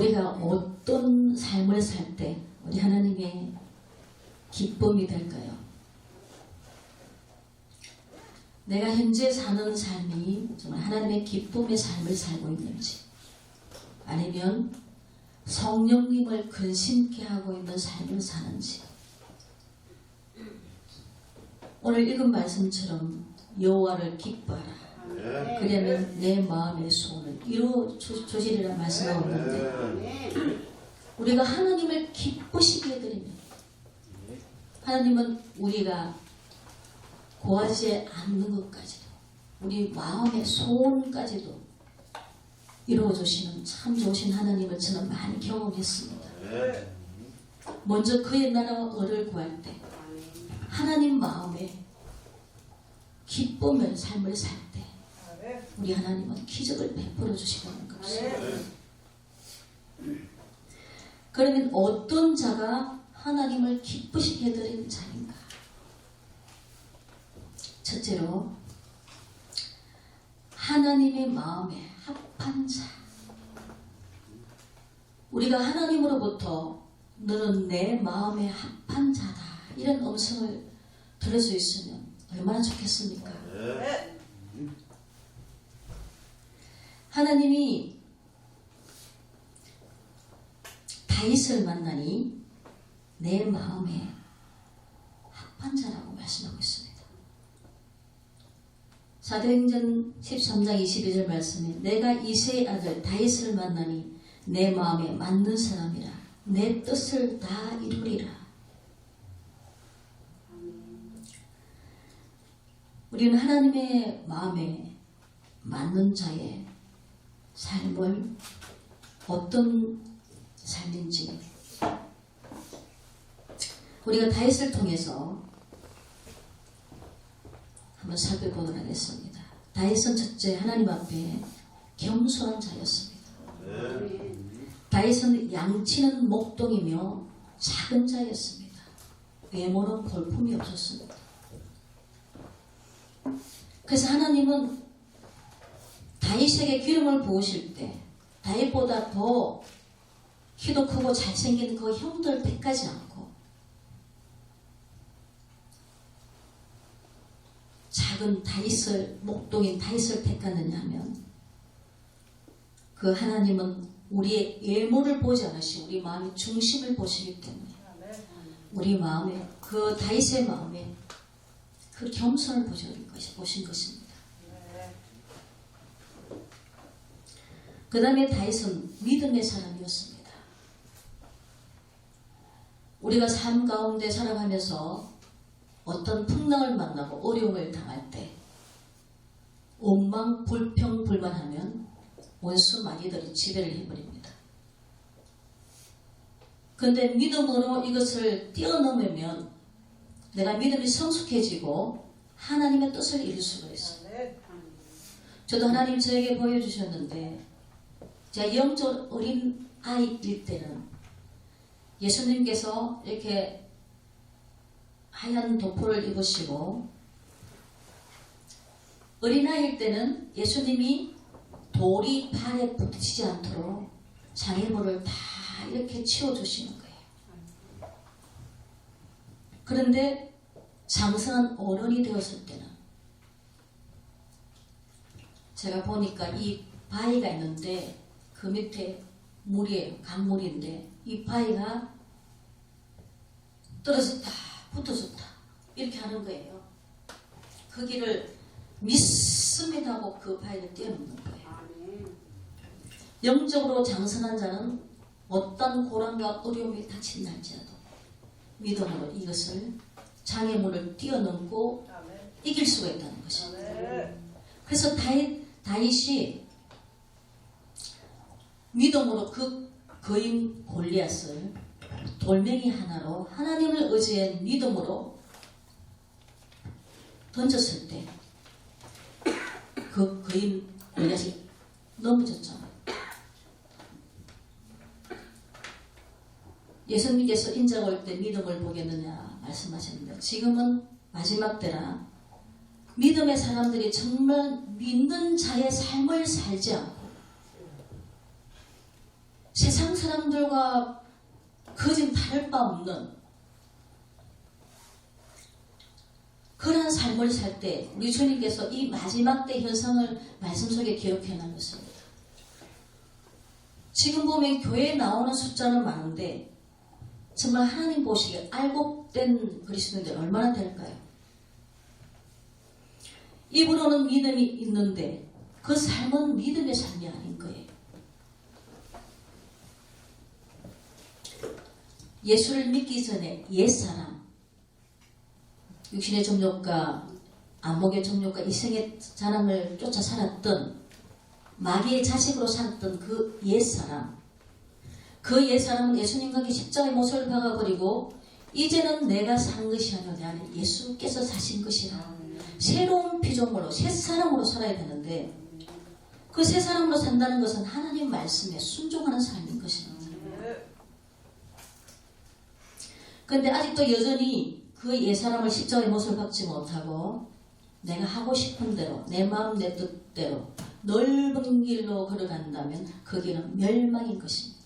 우리가 어떤 삶을 살 때 우리 하나님의 기쁨이 될까요? 내가 현재 사는 삶이 정말 하나님의 기쁨의 삶을 살고 있는지, 아니면 성령님을 근심케 하고 있는 삶을 사는지. 오늘 읽은 말씀처럼 여호와를 기뻐하라. 그러면 내 마음의 소원을 이루어 주시리라 말씀하고 있는데, 우리가 하나님을 기쁘시게 해드리면 하나님은 우리가 구하지 않는 것까지도, 우리 마음의 소원까지도 이루어주시는 참 좋으신 하나님을 저는 많이 경험했습니다. 먼저 그의 나라와 의를 구할 때, 하나님 마음에 기쁨의 삶을 살 때 우리 하나님은 기적을 베풀어 주시는 것입니다. 그러면 어떤 자가 하나님을 기쁘시게 해드리는 자인가? 첫째로, 하나님의 마음에 합한 자. 우리가 하나님으로부터 너는 내 마음에 합한 자다, 이런 음성을 들을 수 있으면 얼마나 좋겠습니까? 하나님이 다윗을 만나니 내 마음에 합한 자라고 말씀하고 있습니다. 사도행전 13장 22절 말씀에 내가 이새의 아들 다윗을 만나니 내 마음에 맞는 사람이라 내 뜻을 다 이루리라. 우리는 하나님의 마음에 맞는 자의 삶을 어떤 삶인지 우리가 다윗을 통해서 한번 살펴보도록 하겠습니다. 다윗은 첫째, 하나님 앞에 겸손한 자였습니다. 다윗은 양치는 목동이며 작은 자였습니다. 외모는 볼품이 없었습니다. 그래서 하나님은 다윗에게 기름을 부으실 때 다윗보다 더 키도 크고 잘생긴 그 형들 택하지 않고 작은 다윗을, 목동인 다윗을 택하느냐 하면, 그 하나님은 우리의 외모를 보지 않으시고 우리 마음의 중심을 보시기 때문에 우리 마음에, 그 다윗의 마음에 그 겸손을 보신 것입니다. 그 다음에 다윗은 믿음의 사람이었습니다. 우리가 삶 가운데 살아가면서 어떤 풍랑을 만나고 어려움을 당할 때 원망, 불평, 불만하면 원수 마귀들이 지배를 해버립니다. 그런데 믿음으로 이것을 뛰어넘으면 내가 믿음이 성숙해지고 하나님의 뜻을 이룰 수가 있어요. 저도 하나님 저에게 보여주셨는데, 제가 영적 어린 아이일 때는 예수님께서 이렇게 하얀 도포를 입으시고, 어린아이일 때는 예수님이 돌이 발에 붙이지 않도록 장애물을 다 이렇게 치워주시는 거예요. 그런데 장성한 어른이 되었을 때는 제가 보니까 이 바위가 있는데 그 밑에 물이에요. 강물인데 이 바위가 떨어졌다 붙어졌다 이렇게 하는 거예요. 거기를 믿습니다 하고 그 바위를 뛰어넘는 거예요. 영적으로 장성한 자는 어떤 고난과 어려움이 닥친날지라도 믿음으로 이것을 장애물을 뛰어넘고 이길 수가 있다는 것입니다. 그래서 다윗이 믿음으로 그 거인 골리앗을 돌멩이 하나로 하나님을 의지한 믿음으로 던졌을 때 그 거인 골리앗이 넘어졌잖아요. 예수님께서 인자가 올 때 믿음을 보겠느냐 말씀하셨는데, 지금은 마지막 때라 믿음의 사람들이 정말 믿는 자의 삶을 살지 않고 세상 사람들과 거진 다를 바 없는 그러한 삶을 살 때 우리 주님께서 이 마지막 때 현상을 말씀 속에 기록해 놨습니다. 지금 보면 교회에 나오는 숫자는 많은데 정말 하나님 보시기에 알곡된 그리스도인들 얼마나 될까요? 입으로는 믿음이 있는데 그 삶은 믿음의 삶이 아닌 거예요. 예수를 믿기 전에 옛사람, 육신의 정욕과 안목의 정욕과 이성의 자랑을 쫓아 살았던 마귀의 자식으로 살았던 그 옛사람, 그 옛사람은 예수님과 십자가의 못을 박아버리고 이제는 내가 사는 것이 아니라 내 안에 예수께서 사신 것이라 새로운 피조물로 새 사람으로 살아야 되는데 그 새 사람으로 산다는 것은 하나님 말씀에 순종하는 삶인 것입니다. 그런데 아직도 여전히 그 옛사람을 십자가의 못을 박지 못하고 내가 하고 싶은 대로 내 마음 내 뜻대로 넓은 길로 걸어간다면 그 길은 멸망인 것입니다.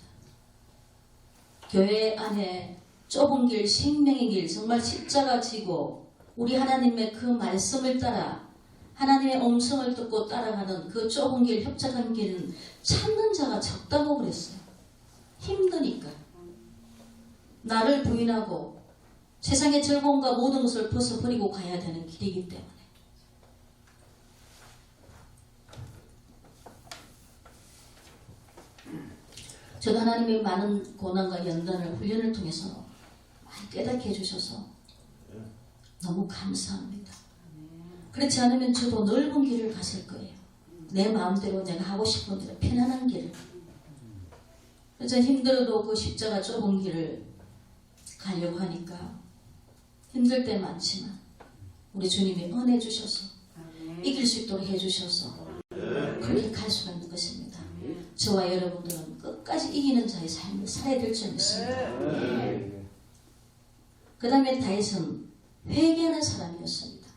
교회 안에 좁은 길, 생명의 길, 정말 십자가 지고 우리 하나님의 그 말씀을 따라 하나님의 음성을 듣고 따라가는 그 좁은 길, 협착한 길은 찾는 자가 적다고 그랬어요. 힘드니까. 나를 부인하고 세상의 즐거움과 모든 것을 벗어버리고 가야 되는 길이기 때문에. 저도 하나님의 많은 고난과 연단을 훈련을 통해서 많이 깨닫게 해주셔서 너무 감사합니다. 그렇지 않으면 저도 넓은 길을 갔을 거예요. 내 마음대로 내가 하고 싶은 대로 편안한 길을. 그래서 힘들어도 그 십자가 좁은 길을 가려고 하니까 힘들 때 많지만 우리 주님이 은혜 주셔서 이길 수 있도록 해주셔서 그렇게 갈 수가 있는 것입니다. 저와 여러분들은 끝까지 이기는 자의 삶을 살아야 될 줄 믿습니다. 그 다음에 다윗은 회개하는 사람이었습니다.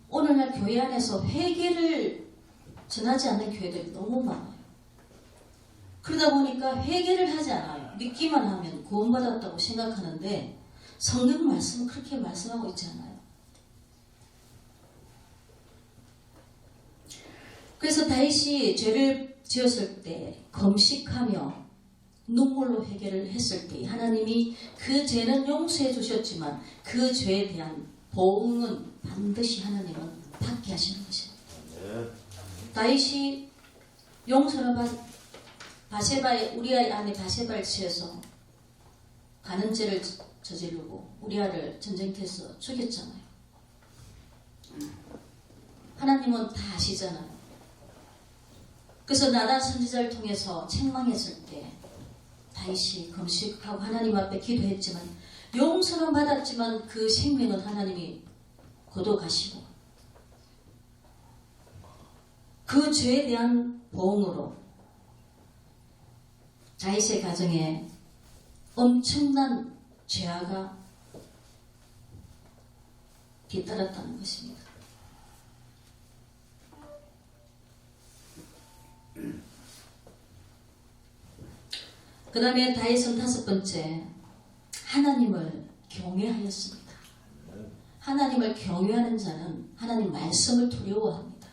오늘날 교회 안에서 회개를 전하지 않는 교회들이 너무 많아요. 그러다 보니까 회개를 하지 않아요. 믿기만 하면 구원받았다고 생각하는데 성경 말씀은 그렇게 말씀하고 있지 않아요. 그래서 다윗이 죄를 지었을 때 금식하며 눈물로 회개를 했을 때 하나님이 그 죄는 용서해 주셨지만 그 죄에 대한 보응은 반드시 하나님은 받게 하시는 것입니다. 다윗이 용서를 바세바의 우리아의 아내 바세바를 취해서 가는 죄를 저지르고 우리아를 전쟁터에서 죽였잖아요. 하나님은 다 아시잖아요. 그래서 나단 선지자를 통해서 책망했을 때 다윗이 금식하고 하나님 앞에 기도했지만 용서는 받았지만 그 생명은 하나님이 거둬가시고 그 죄에 대한 보응으로 다윗의 가정에 엄청난 죄악가 뒤따랐다는 것입니다. 그 다음에 다윗은 다섯 번째 하나님을 경외하였습니다. 하나님을 경외하는 자는 하나님 말씀을 두려워합니다.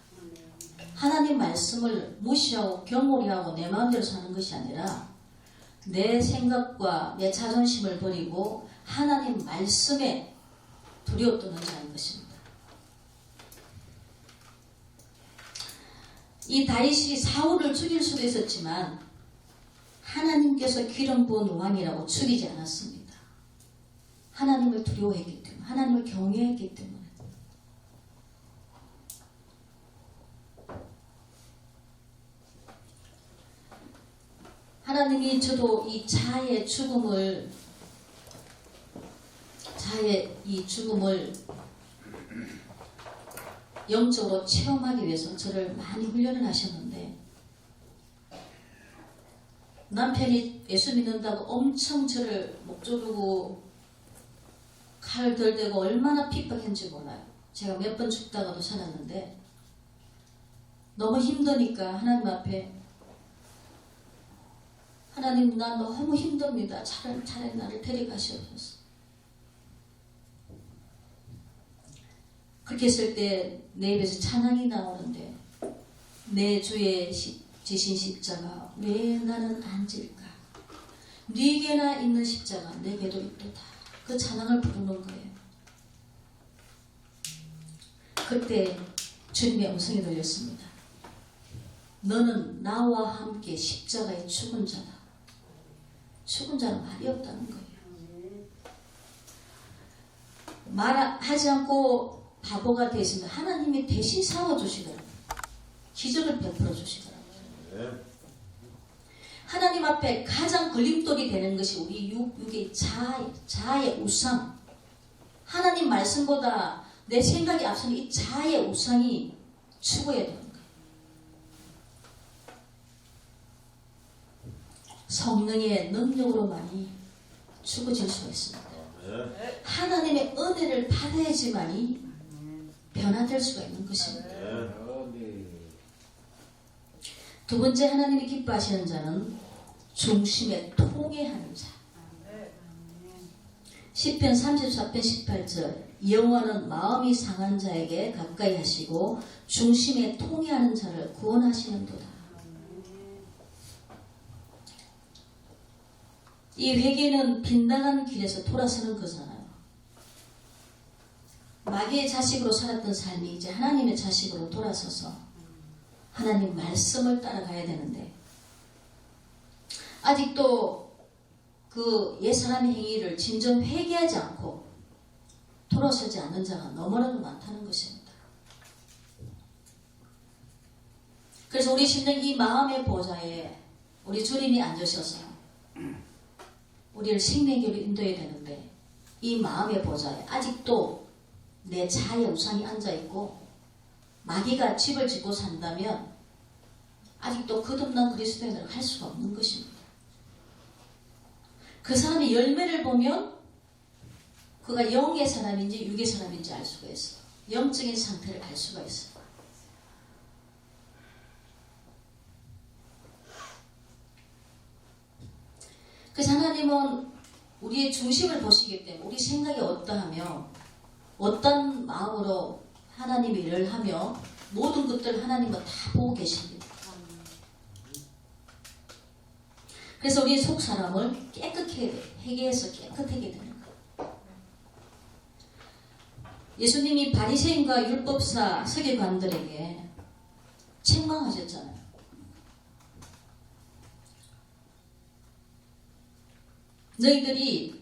하나님 말씀을 무시하고 경홀히하고 내 마음대로 사는 것이 아니라 내 생각과 내 자존심을 버리고 하나님 말씀에 두려워 떠는 자인 것입니다. 이 다윗이 사울을 죽일 수도 있었지만 하나님께서 기름 부은 왕이라고 죽이지 않았습니다. 하나님을 두려워했기 때문에, 하나님을 경외했기 때문에. 하나님이 저도 이 자의 이 죽음을 영적으로 체험하기 위해서 저를 많이 훈련을 하셨는데 남편이 예수 믿는다고 엄청 저를 목 조르고 칼 들대고 얼마나 핍박했는지 몰라요. 제가 몇 번 죽다가도 살았는데 너무 힘드니까 하나님 앞에 하나님, 나 너무 힘듭니다. 차라리 나를 데려가시옵소서. 그렇게 했을 때 내 입에서 찬양이 나오는데, 내 주의 지신 십자가 왜 나는 안 질까? 네게나 있는 십자가 내게도 있도다. 그 찬양을 부르는 거예요. 그때 주님의 음성이 들렸습니다. 너는 나와 함께 십자가에 죽은 자다. 죽은 자는 말이 없다는 거예요. 말하지 않고 바보가 되시면 하나님이 대신 싸워주시더라고요. 기적을 베풀어 주시더라고요. 하나님 앞에 가장 걸림돌이 되는 것이 우리 육의 자아의 우상. 하나님 말씀보다 내 생각이 앞서는 이 자아의 우상이 죽어야 되는 거예요. 성령의 능력으로만이 죽어질 수가 있습니다. 하나님의 은혜를 받아야지만이 변화될 수가 있는 것입니다. 두 번째, 하나님이 기뻐하시는 자는 중심에 통회하는 자. 시편 34편 18절, 여호와는 마음이 상한 자에게 가까이 하시고 중심에 통회하는 자를 구원하시는도다. 이 회개는 빈당한 길에서 돌아서는 거잖아요. 마귀의 자식으로 살았던 삶이 이제 하나님의 자식으로 돌아서서 하나님 말씀을 따라가야 되는데, 아직도 그 옛사람의 행위를 진정 회개하지 않고 돌아서지 않는 자가 너무나도 많다는 것입니다. 그래서 우리 심령 이 마음의 보좌에 우리 주님이 앉으셔서 우리를 생명길로 인도해야 되는데, 이 마음의 보좌에 아직도 내 자아의 우상이 앉아있고 마귀가 집을 짓고 산다면 아직도 거듭난 그리스도인을 할 수가 없는 것입니다. 그 사람의 열매를 보면 그가 영의 사람인지 육의 사람인지 알 수가 있어요. 영적인 상태를 알 수가 있어요. 그래서 하나님은 우리의 중심을 보시기 때문에 우리 생각이 어떠하며 어떤 마음으로 하나님의 일을 하며 모든 것들을 하나님은 다 보고 계십니다. 그래서 우리의 속 사람을 깨끗하게 회개해서 깨끗하게 되는 거예요. 예수님이 바리새인과 율법사 서기관들에게 책망하셨잖아요. 너희들이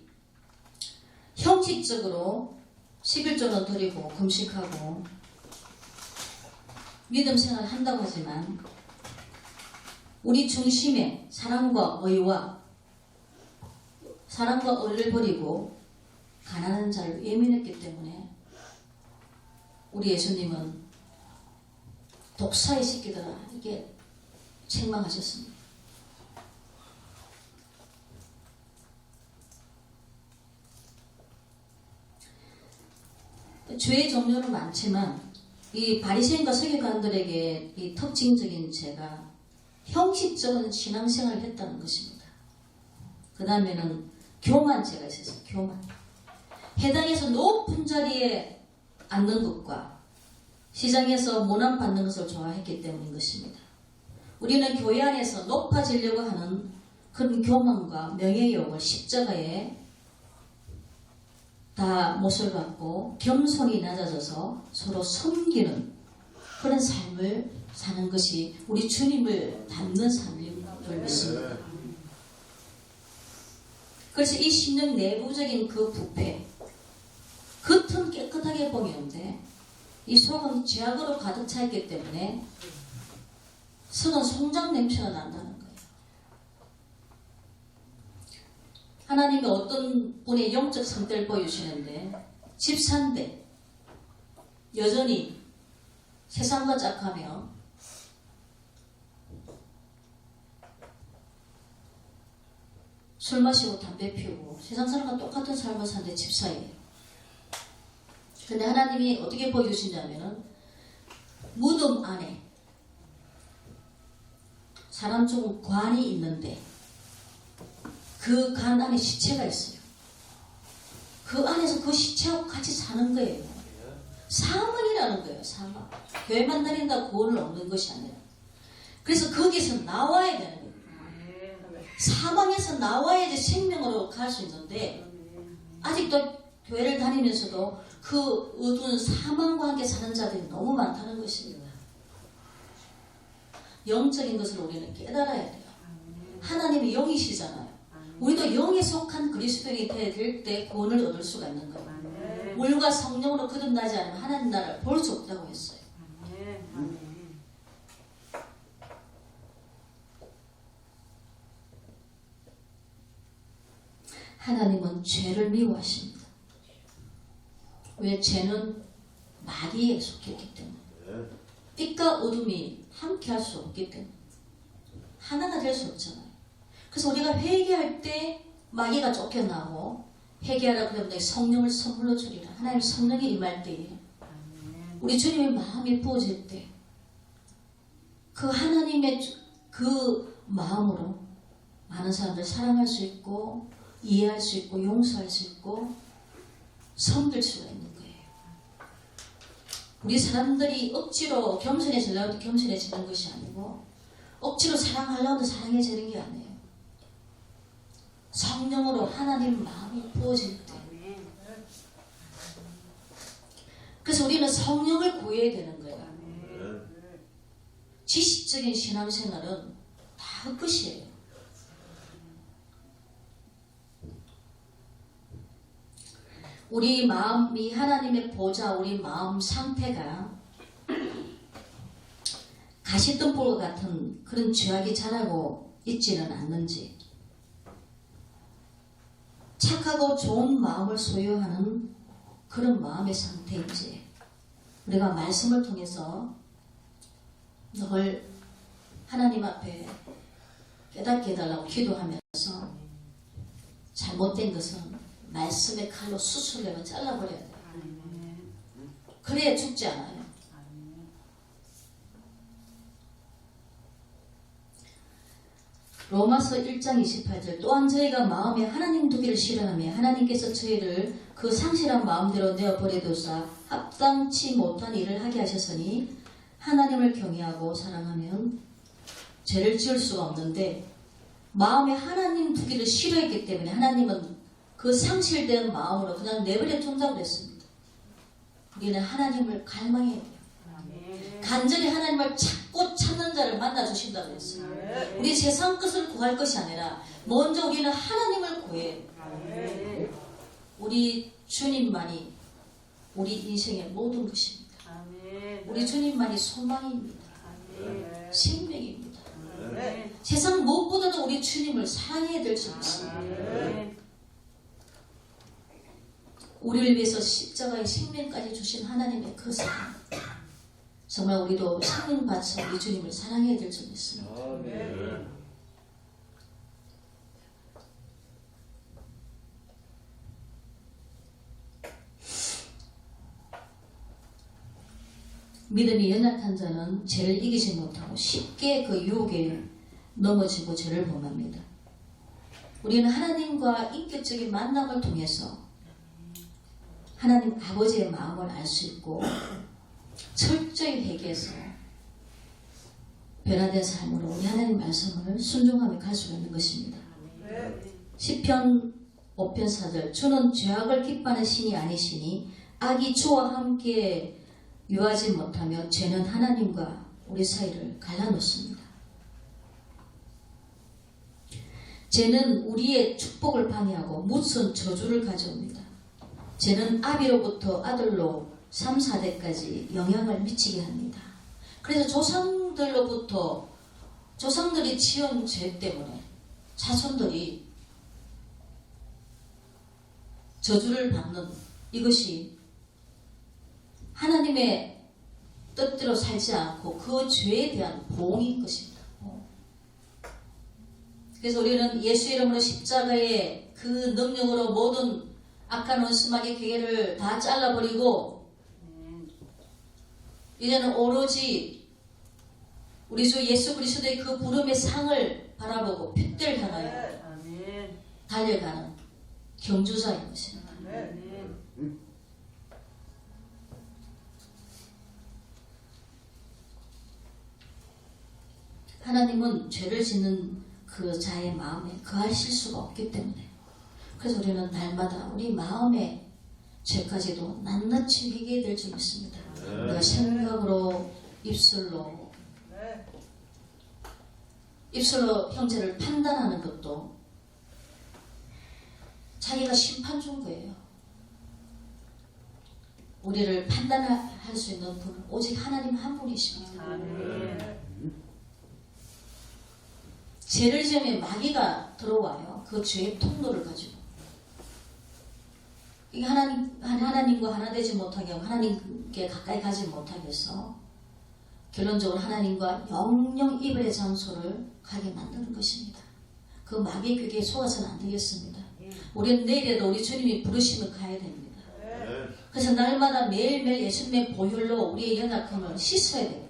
형식적으로 11조는 드리고 금식하고 믿음 생활을 한다고 하지만 우리 중심에 사랑과 의와 사랑과 의를 버리고 가난한 자를 예민했기 때문에 우리 예수님은 독사의 새끼들아 이렇게 책망하셨습니다. 죄의 종류는 많지만 이 바리새인과 서기관들에게 이 특징적인 죄가 형식적인 신앙생활을 했다는 것입니다. 그 다음에는 교만죄가 있었어요. 교만. 회당에서 높은 자리에 앉는 것과 시장에서 모난 받는 것을 좋아했기 때문인 것입니다. 우리는 교회 안에서 높아지려고 하는 그런 교만과 명예욕을 십자가에 다 못을 받고 겸손히 낮아져서 서로 섬기는 그런 삶을 사는 것이 우리 주님을 닮는 삶인 줄 믿습니다. 그래서 이 심령 내부적인 그 부패, 겉은 깨끗하게 보이는데 이 속은 죄악으로 가득 차 있기 때문에 썩은 송장 냄새가 난다는 거예요. 하나님이 어떤 분의 영적 상태를 보여주시는데 집사인데 여전히 세상과 짝하며 술 마시고 담배 피우고 세상 사람과 똑같은 삶을 사는데 집사예요. 근데 하나님이 어떻게 보여주시냐면은 무덤 안에 사람 중 관이 있는데 그 간 안에 시체가 있어요. 그 안에서 그 시체하고 같이 사는 거예요. 사망이라는 거예요. 사망. 교회만 다닌다고 구원을 얻는 것이 아니라. 그래서 거기서 나와야 되는 거예요. 사망에서 나와야지 생명으로 갈 수 있는데 아직도 교회를 다니면서도 그 어두운 사망과 함께 사는 자들이 너무 많다는 것입니다. 영적인 것을 우리는 깨달아야 돼요. 하나님이 영이시잖아요. 우리도 영에 속한 그리스도인이 될 때 구원을 얻을 수가 있는 거예요. 물과 성령으로 거듭나지 않으면 하나님 나라를 볼 수 없다고 했어요. 하나님은 죄를 미워하십니다. 왜? 죄는 마귀에 속했기 때문에. 빛과 어둠이 함께 할 수 없기 때문에. 하나가 될 수 없잖아요. 그래서 우리가 회개할 때 마귀가 쫓겨나고, 회개하라 그러면 성령을 선물로 주리라. 하나님 성령이 임할 때에 우리 주님의 마음이 부어질 때 그 하나님의 그 마음으로 많은 사람들 사랑할 수 있고 이해할 수 있고 용서할 수 있고 섬길 수가 있는 거예요. 우리 사람들이 억지로 겸손해지려고 겸손해지는 것이 아니고 억지로 사랑하려고 사랑해지는 게 아니에요. 성령으로 하나님 마음이 부어질 때. 그래서 우리는 성령을 구해야 되는 거예요. 지식적인 신앙생활은 다 헛것이에요. 우리 마음이 하나님의 보좌, 우리 마음 상태가 가시덤불과 같은 그런 죄악이 자라고 있지는 않는지, 착하고 좋은 마음을 소유하는 그런 마음의 상태인지, 우리가 말씀을 통해서 늘 하나님 앞에 깨닫게 해달라고 기도하면서 잘못된 것은 말씀의 칼로 수술내면 잘라버려야 돼요. 그래야 죽지 않아요. 로마서 1장 28절 또한 저희가 마음에 하나님 두기를 싫어하며 하나님께서 저희를 그 상실한 마음대로 내어버려두사 합당치 못한 일을 하게 하셨으니 하나님을 경외하고 사랑하면 죄를 지을 수가 없는데 마음에 하나님 두기를 싫어했기 때문에 하나님은 그 상실된 마음으로 그냥 내버려 둔다고 했습니다. 우리는 하나님을 갈망해야 돼요. 간절히 하나님을 찾고 찾는 자를 만나주신다고 했어요. 우리 세상 것을 구할 것이 아니라 먼저 우리는 하나님을 구해요. 우리 주님만이 우리 인생의 모든 것입니다. 우리 주님만이 소망입니다. 생명입니다. 세상 무엇보다도 우리 주님을 사랑해야 될 줄 믿습니다. 우리를 위해서 십자가의 생명까지 주신 하나님의 그 사랑, 정말 우리도 생명 바쳐 우리 주님을 사랑해야 될 줄 믿습니다. 믿음이 연약한 자는 죄를 이기지 못하고 쉽게 그 유혹에 넘어지고 죄를 범합니다. 우리는 하나님과 인격적인 만남을 통해서 하나님 아버지의 마음을 알 수 있고 철저히 회개해서 변화된 삶으로 우리 하나님 말씀을 순종하며 갈 수가 있는 것입니다. 시편 5편 4절 주는 죄악을 기뻐하는 신이 아니시니 악이 주와 함께 유하지 못하며 죄는 하나님과 우리 사이를 갈라놓습니다. 죄는 우리의 축복을 방해하고 무슨 저주를 가져옵니다. 죄는 아비로부터 아들로 3, 4대까지 영향을 미치게 합니다. 그래서 조상들이 지은 죄 때문에 자손들이 저주를 받는 이것이 하나님의 뜻대로 살지 않고 그 죄에 대한 보응인 것입니다. 그래서 우리는 예수 이름으로 십자가의 그 능력으로 모든 악한 원수마귀의 계획을 다 잘라버리고 이제는 오로지 우리 주 예수 그리스도의 그 부름의 상을 바라보고 핏대를 향하여 달려가는 경주자인 것입니다. 하나님은 죄를 짓는 그 자의 마음에 거하실 수가 없기 때문에, 그래서 우리는 날마다 우리 마음의 죄까지도 낱낱이 회개해야 될 줄 믿습니다. 내가 생각으로 입술로 형제를 판단하는 것도 자기가 심판 준 거예요. 우리를 판단할 수 있는 분은 오직 하나님 한 분이십니다. 죄를 지으면 마귀가 들어와요. 그 죄의 통로를 가지고. 이게 하나님과 하나 되지 못하게 하고 하나님께 가까이 가지 못하게 해서 결론적으로 하나님과 영영 이별의 장소를 가게 만드는 것입니다. 그 마귀의 괴계에 속아서는 안 되겠습니다. 우리는 내일에도 우리 주님이 부르시면 가야 됩니다. 그래서 날마다 매일매일 예수님의 보혈로 우리의 연약함을 씻어야 됩니다.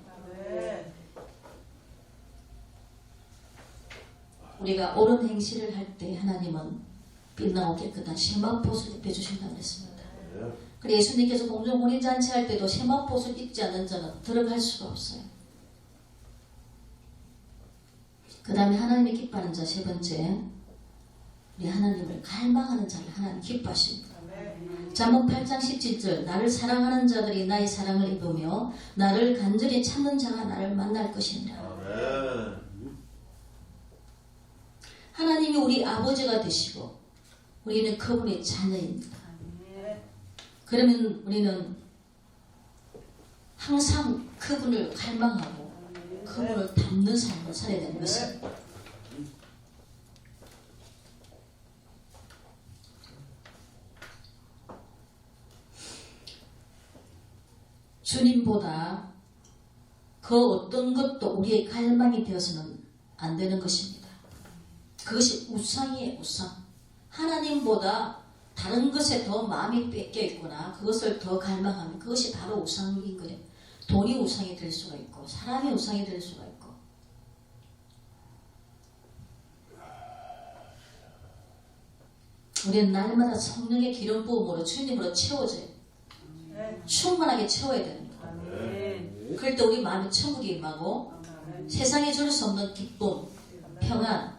우리가 옳은 행실을 할 때 하나님은 빛나고 깨끗한 세마포옷을 입혀주신다고 했습니다. 그래서 예수님께서 공중 혼인잔치 할 때도 세마포옷을 입지 않는 자는 들어갈 수가 없어요. 그 다음에 하나님이 기뻐하는 자 세 번째, 우리 하나님을 갈망하는 자를 하나님 기뻐하십니다. 잠언 8장 17절, 나를 사랑하는 자들이 나의 사랑을 입으며 나를 간절히 찾는 자가 나를 만날 것이니라. 하나님이 우리 아버지가 되시고 우리는 그분의 자녀입니다. 그러면 우리는 항상 그분을 갈망하고 그분을 닮는 삶을 살아야 되는 것입니다. 주님보다 그 어떤 것도 우리의 갈망이 되어서는 안 되는 것입니다. 그것이 우상이에요. 우상. 하나님보다 다른 것에 더 마음이 뺏겨 있거나 그것을 더 갈망하면 그것이 바로 우상인 거예요. 돈이 우상이 될 수가 있고 사람이 우상이 될 수가 있고. 우리는 날마다 성령의 기름 부음으로 주님으로 채워져요. 충만하게 채워야 됩니다. 그럴 때 우리 마음에 천국이 임하고 세상에 줄 수 없는 기쁨, 평안,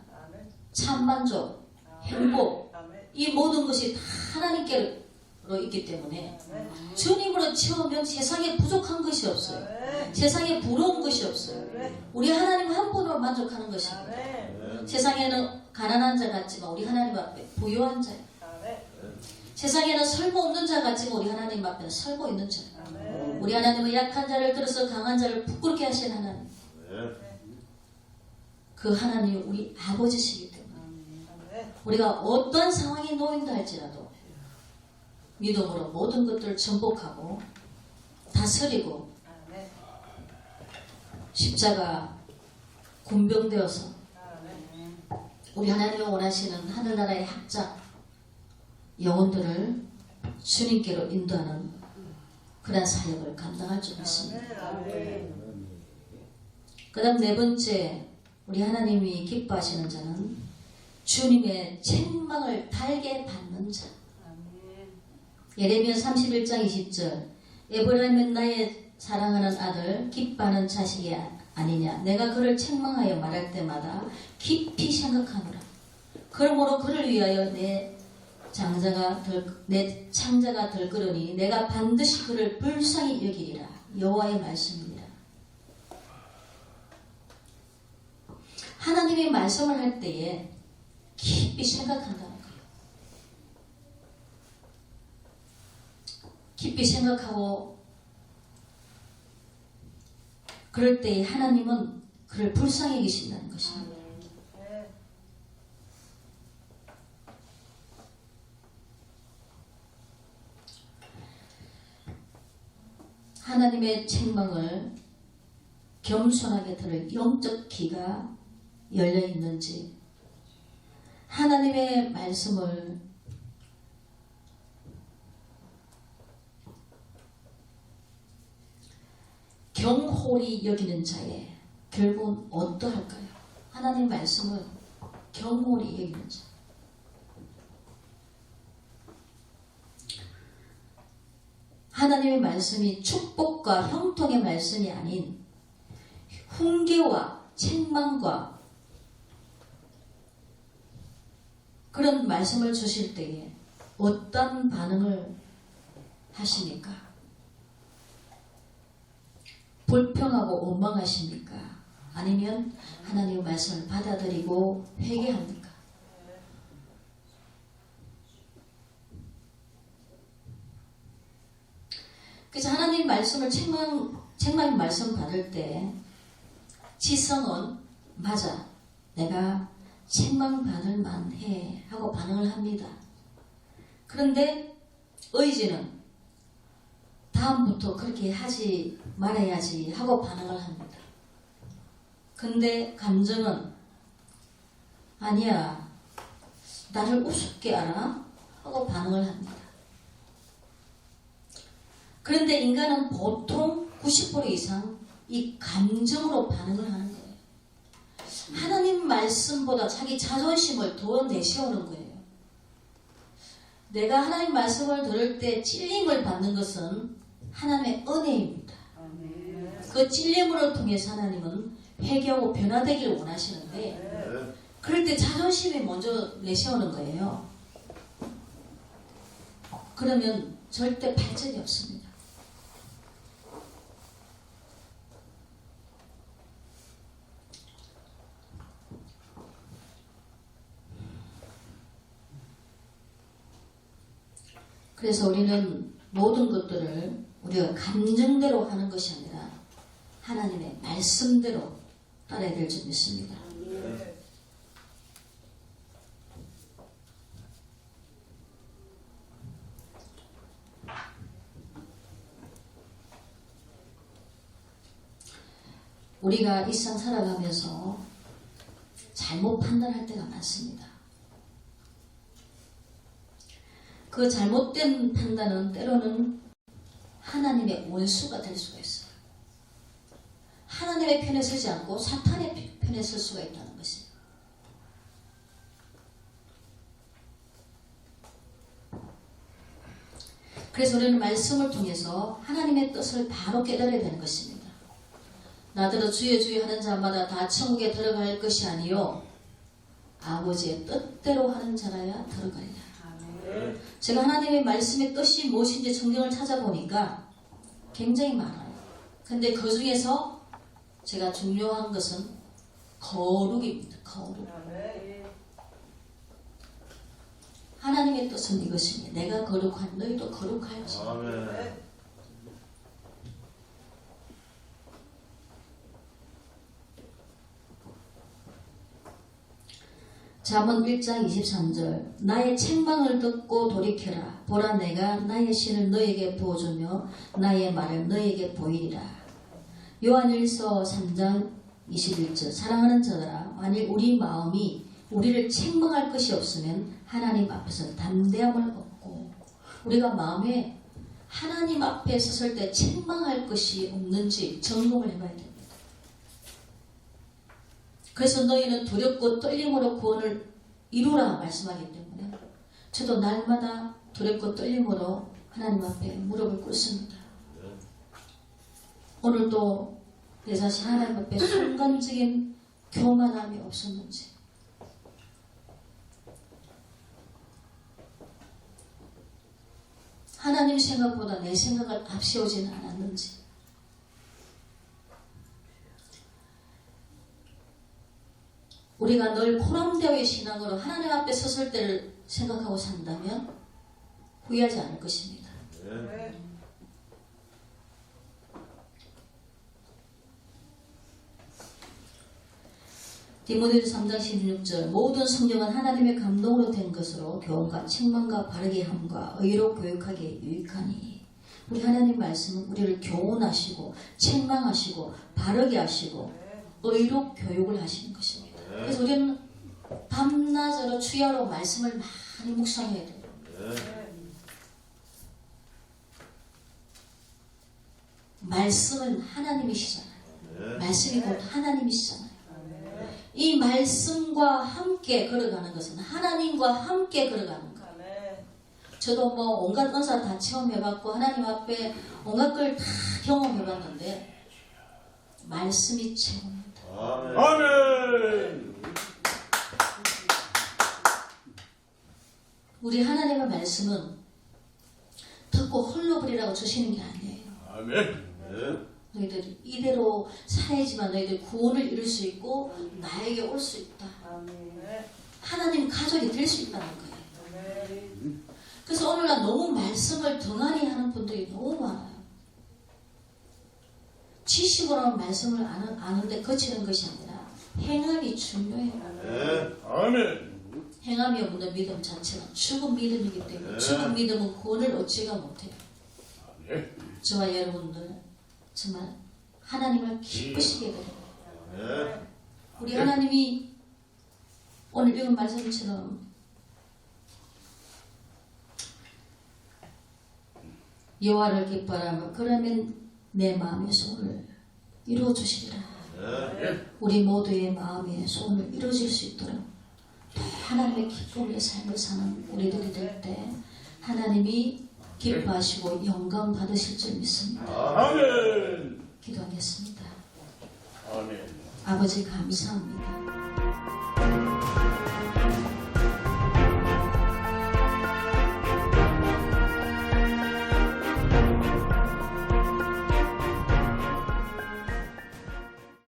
참만족, 행복, 이 모든 것이 다 하나님께로 있기 때문에 주님으로 채우면 세상에 부족한 것이 없어요. 세상에 부러운 것이 없어요. 우리 하나님 한 분으로 만족하는 것입니다. 세상에는 가난한 자 같지만 우리 하나님 앞에 부유한 자예요. 세상에는 설모 없는 자 같지만 우리 하나님 앞에는 설모 있는 자예요. 우리 하나님은 약한 자를 들어서 강한 자를 부끄럽게 하신 하나님. 그 하나님이 우리 아버지시기 때문에 우리가 어떤 상황에 놓인다 할지라도 믿음으로 모든 것들을 정복하고 다스리고 십자가 군병되어서 우리 하나님이 원하시는 하늘나라의 학자 영혼들을 주님께로 인도하는 그런 사역을 감당할 줄 믿습니다. 그 다음 네 번째, 우리 하나님이 기뻐하시는 자는 주님의 책망을 달게 받는 자. 예레미야 31장 20절, 에브라임은 나의 사랑하는 아들, 기뻐하는 자식이 아니냐. 내가 그를 책망하여 말할 때마다 깊이 생각하노라. 그러므로 그를 위하여 내 창자가 덜그러니 내가 반드시 그를 불쌍히 여기리라. 여호와의 말씀입니다. 하나님의 말씀을 할 때에 깊이 생각한다는 거예요. 깊이 생각하고 그럴 때에 하나님은 그를 불쌍히 여기신다는 것입니다. 하나님의 책망을 겸손하게 들을 영적 귀가 열려 있는지, 하나님의 말씀을 경홀히 여기는 자의 결국은 어떠할까요? 하나님의 말씀을 경홀히 여기는 자. 하나님의 말씀이 축복과 형통의 말씀이 아닌 훈계와 책망과 그런 말씀을 주실 때에 어떤 반응을 하십니까? 불평하고 원망하십니까? 아니면 하나님의 말씀을 받아들이고 회개합니까? 그래서 하나님의 말씀을 책망의 말씀 받을 때 지성은 맞아, 내가 책망받을 만해 하고 반응을 합니다. 그런데 의지는 다음부터 그렇게 하지 말아야지 하고 반응을 합니다. 근데 감정은 아니야, 나를 우습게 알아 하고 반응을 합니다. 그런데 인간은 보통 90% 이상 이 감정으로 반응을 하는 거예요. 하나님 말씀보다 자기 자존심을 더 내세우는 거예요. 내가 하나님 말씀을 들을 때 찔림을 받는 것은 하나님의 은혜입니다. 그 찔림으로 통해서 하나님은 회개하고 변화되기를 원하시는데 그럴 때 자존심이 먼저 내세우는 거예요. 그러면 절대 발전이 없습니다. 그래서 우리는 모든 것들을 우리가 감정대로 하는 것이 아니라 하나님의 말씀대로 따라야 될 줄 믿습니다. 우리가 일상 살아가면서 잘못 판단할 때가 많습니다. 그 잘못된 판단은 때로는 하나님의 원수가 될 수가 있어요. 하나님의 편에 서지 않고 사탄의 편에 설 수가 있다는 것이에요. 그래서 우리는 말씀을 통해서 하나님의 뜻을 바로 깨달아야 되는 것입니다. 나더러 주여 주여 하는 자마다 다 천국에 들어갈 것이 아니요 아버지의 뜻대로 하는 자라야 들어가리라. 제가 하나님의 말씀의 뜻이 무엇인지 성경을 찾아보니까 굉장히 많아요. 근데 그 중에서 제가 중요한 것은 거룩입니다. 거룩. 하나님의 뜻은 이것입니다. 내가 거룩한 너희도 거룩할지. 잠언 1장 23절 나의 책망을 듣고 돌이켜라. 보라 내가 나의 신을 너에게 부어주며 나의 말을 너에게 보이리라. 요한일서 3장 21절 사랑하는 자들아 만일 우리 마음이 우리를 책망할 것이 없으면 하나님 앞에서 담대함을 얻고 우리가 마음에 하나님 앞에 섰을 때 책망할 것이 없는지 점검을 해봐야 됩니다. 그래서 너희는 두렵고 떨림으로 구원을 이루라 말씀하기 때문에 저도 날마다 두렵고 떨림으로 하나님 앞에 무릎을 꿇습니다. 오늘도 내 자신 하나님 앞에 순간적인 교만함이 없었는지 하나님 생각보다 내 생각을 앞세우지는 않았는지 우리가 늘 코람되어의 신앙으로 하나님 앞에 섰을 때를 생각하고 산다면 후회하지 않을 것입니다. 디모데후서 3장 16절 모든 성경은 하나님의 감동으로 된 것으로 교훈과 책망과 바르게 함과 의로 교육하기에 유익하니 우리 하나님 말씀은 우리를 교훈하시고 책망하시고 바르게 하시고 의로 교육을 하시는 것입니다. 그래서 우리는 밤낮으로 주야로 말씀을 많이 묵상해야 돼요. 말씀은 하나님이시잖아요. 말씀이 곧 하나님이시잖아요. 이 말씀과 함께 걸어가는 것은 하나님과 함께 걸어가는 거예요. 저도 뭐 온갖 은사 다 체험해봤고 하나님 앞에 온갖 걸 다 경험해봤는데 말씀이 최고입니다. 아멘. 우리 하나님의 말씀은 듣고 홀로버리라고 주시는 게 아니에요. 아멘. 너희들 이대로 살아야지만 너희들 구원을 이룰 수 있고 나에게 올 수 있다. 하나님 가족이 될 수 있다는 거예요. 그래서 오늘날 너무 말씀을 등한히 하는 분들이 너무 많아요. 지식으로는 말씀을 아는데 거치는 것이 아니라 행함이 중요해요. 아멘. 행함이 없는 믿음 자체는 죽은 믿음이기 때문에 죽은 믿음은 구원을 얻지가 못해요. 저와 여러분들 정말 하나님을 기쁘시게 되는 우리 하나님이 오늘 읽은 말씀처럼 여호와를 기뻐하라 그러면 내 마음의 소원을 이루어 주시리라. 우리 모두의 마음의 소원을 이루어질 수 있도록 또 하나님의 기쁨의 삶을 사는 우리들이 될 때 하나님이 기뻐하시고 영광 받으실 줄 믿습니다. 아멘. 기도하겠습니다. 아멘. 아버지 감사합니다.